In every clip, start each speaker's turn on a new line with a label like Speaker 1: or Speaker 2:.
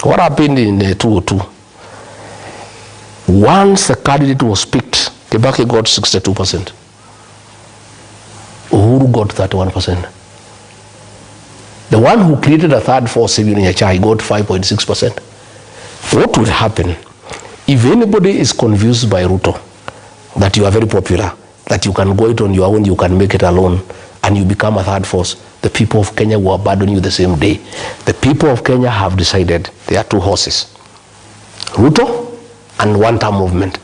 Speaker 1: What happened in 2002? Once the candidate was picked, Kibaki got 62%. Uhuru got 31%. The one who created a third force, he got 5.6%. What will happen if anybody is confused by Ruto that you are very popular, that you can go it on your own, you can make it alone, and you become a third force? The people of Kenya will abandon you the same day. The people of Kenya have decided there are two horses, Ruto and one-term movement.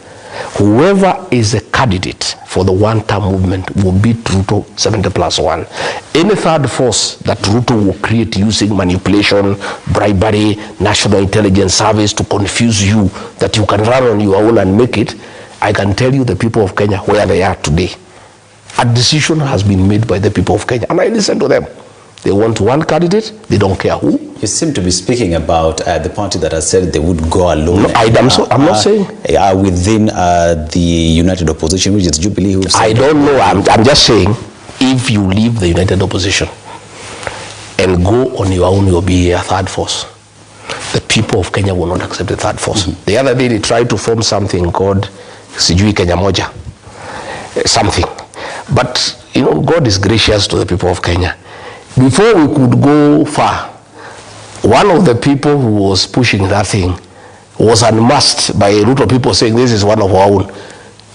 Speaker 1: Whoever is a candidate for the one-term movement will beat Ruto 70+1. Any third force that Ruto will create using manipulation, bribery, National Intelligence Service to confuse you that you can run on your own and make it, I can tell you the people of Kenya where they are today. A decision has been made by the people of Kenya, and I listen to them. They want one candidate, they don't care who.
Speaker 2: You seem to be speaking about the party that has said they would go alone.
Speaker 1: No, I'm not saying.
Speaker 2: Within the United Opposition, which is Jubilee, who
Speaker 1: I don't know. I'm just saying, if you leave the United Opposition and go on your own, you'll be a third force. The people of Kenya will not accept the third force. The other day, they tried to form something called Sijui Kenya Moja, something. But, you know, God is gracious to the people of Kenya. Before we could go far, one of the people who was pushing that thing was unmasked by a lot of people saying this is one of our own.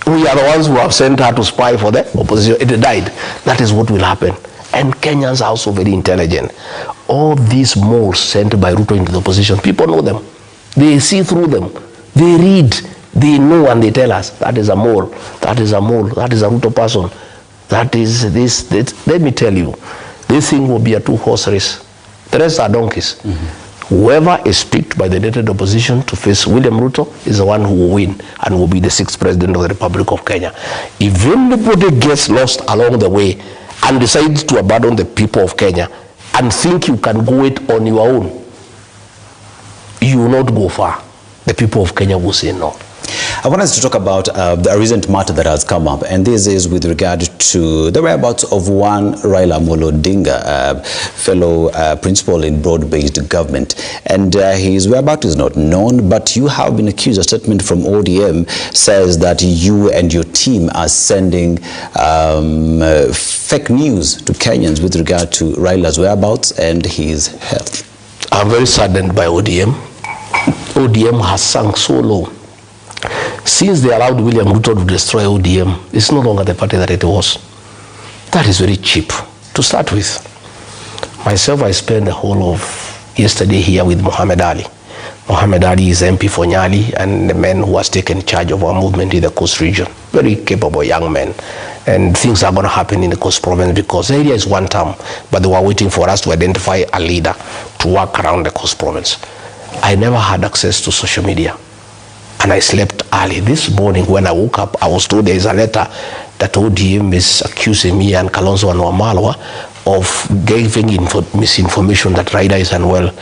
Speaker 1: We are the ones who have sent her to spy for the opposition. It died. That is what will happen. And Kenyans are also very intelligent. All these moles sent by Ruto into the opposition, people know them. They see through them. They read. They know, and they tell us that is a mole. That is a mole. That is a Ruto person. That is this. Let me tell you. This thing will be a two-horse race. The rest are donkeys. Whoever is picked by the United Opposition to face William Ruto is the one who will win and will be the 6th president of the Republic of Kenya. If anybody gets lost along the way and decides to abandon the people of Kenya and think you can go it on your own, you will not go far. The people of Kenya will say no.
Speaker 2: I want us to talk about a recent matter that has come up, and this is with regard to the whereabouts of one Raila Odinga, fellow principal in broad-based government. And his whereabouts is not known, but you have been accused. A statement from ODM says that you and your team are sending fake news to Kenyans with regard to Raila's whereabouts and his health.
Speaker 1: I'm very saddened by ODM. ODM has sunk so low. Since they allowed William Ruto to destroy ODM, it's no longer the party that it was. That is very cheap to start with. Myself, I spent the whole of yesterday here with Mohammed Ali. Mohammed Ali is MP for Nyali and the man who has taken charge of our movement in the Coast region. Very capable young man. And things are going to happen in the Coast province because the area is one term, but they were waiting for us to identify a leader to work around the Coast province. I never had access to social media. And I slept early. This morning when I woke up, I was told there is a letter that ODM is accusing me and Kalonzo and Wamalwa of giving misinformation that Raila is unwell.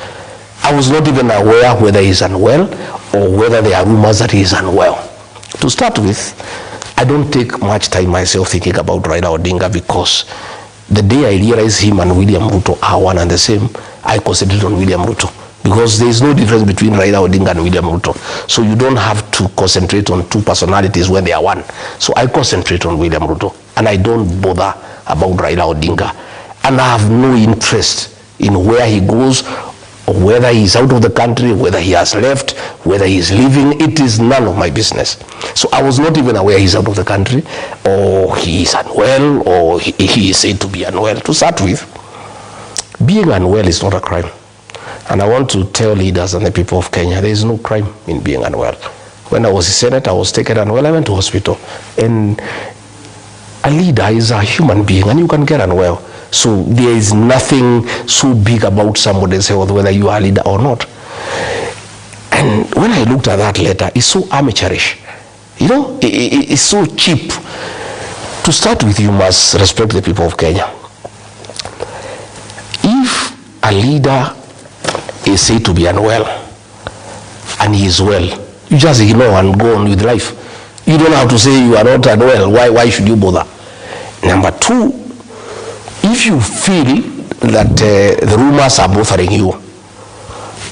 Speaker 1: I was not even aware whether he is unwell or whether there are rumors that he is unwell. To start with, I don't take much time myself thinking about Raila Odinga because the day I realized him and William Ruto are one and the same, I concentrated on William Ruto. Because there is no difference between Raila Odinga and William Ruto. So you don't have to concentrate on two personalities when they are one. So I concentrate on William Ruto. And I don't bother about Raila Odinga. And I have no interest in where he goes, or whether he is out of the country, whether he has left, whether he is leaving. It is none of my business. So I was not even aware he is out of the country, or he is unwell, or he is said to be unwell. To start with, being unwell is not a crime. And I want to tell leaders and the people of Kenya, there is no crime in being unwell. When I was a senator, I was taken unwell, I went to hospital. And a leader is a human being and you can get unwell. So there is nothing so big about somebody's health, whether you are a leader or not. And when I looked at that letter, it's so amateurish. You know, it's so cheap. To start with, you must respect the people of Kenya. If a leader is said to be unwell and he is well, you just ignore and go on with life. You don't have to say you are not unwell. Why should you bother? Number two, if you feel that the rumors are bothering you,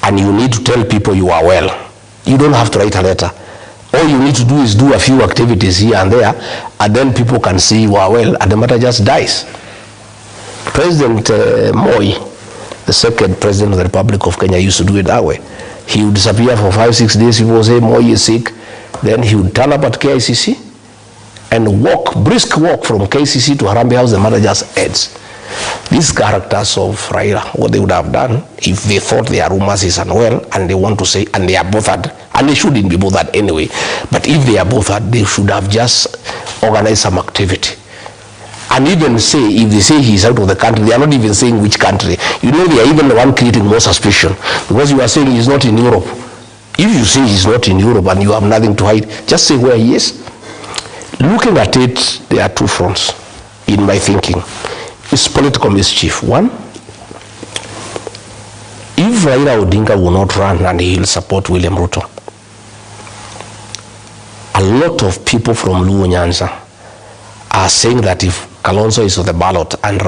Speaker 1: and you need to tell people you are well. You don't have to write a letter. All you need to do is do a few activities here and there, and then people can see you are well, and the matter just dies. President Moi, the second president of the Republic of Kenya, used to do it that way. He would disappear for 5-6 days. People would say Moi is sick. Then he would turn up at KICC and brisk walk from KICC to Harambee House. The matter just ends. These characters of Raila, what they would have done if they thought their rumors is unwell and they want to say, and they are bothered, and they shouldn't be bothered anyway, but if they are bothered, they should have just organized some activity. And even say, if they say he's out of the country, they are not even saying which country. You know, they are even the one creating more suspicion, because you are saying he's not in Europe. If you say he's not in Europe and you have nothing to hide, just say where he is. Looking at it, there are two fronts in my thinking. It's political mischief. One, if Raila Odinga will not run and he will support William Ruto, a lot of people from Luo Nyanza are saying that if Kalonzo is on the ballot and